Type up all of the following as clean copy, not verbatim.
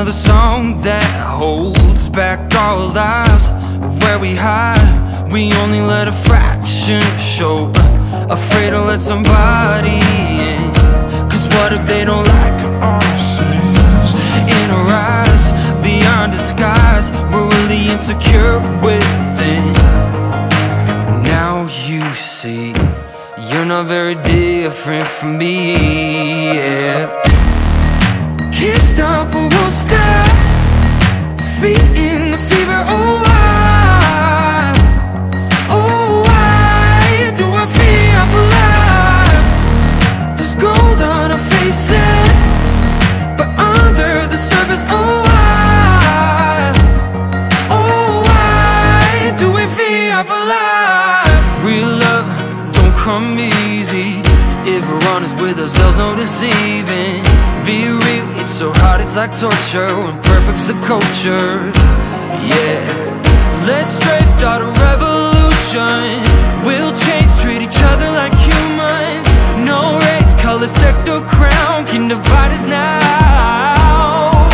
another song that holds back our lives. Where we hide, we only let a fraction show. Afraid to let somebody in, cause what if they don't like us? In our eyes, beyond disguise, we're really insecure within. Now you see, you're not very different from me, yeah. Can't stop or won't stop, feet in the fever, oh why? Oh why do I feel alive? There's gold on our faces, but under the surface, oh why? Oh why do we feel alive? Real love don't come easy. If we're honest with ourselves, no deceiving. Be real, it's so hard, it's like torture. When perfect's the culture, yeah. Let's stray, start a revolution. We'll change, treat each other like humans. No race, color, sector, crown can divide us now.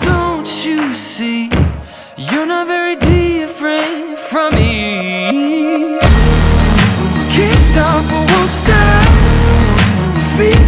Don't you see, you're not very different from me. Can't stop or won't stop, feet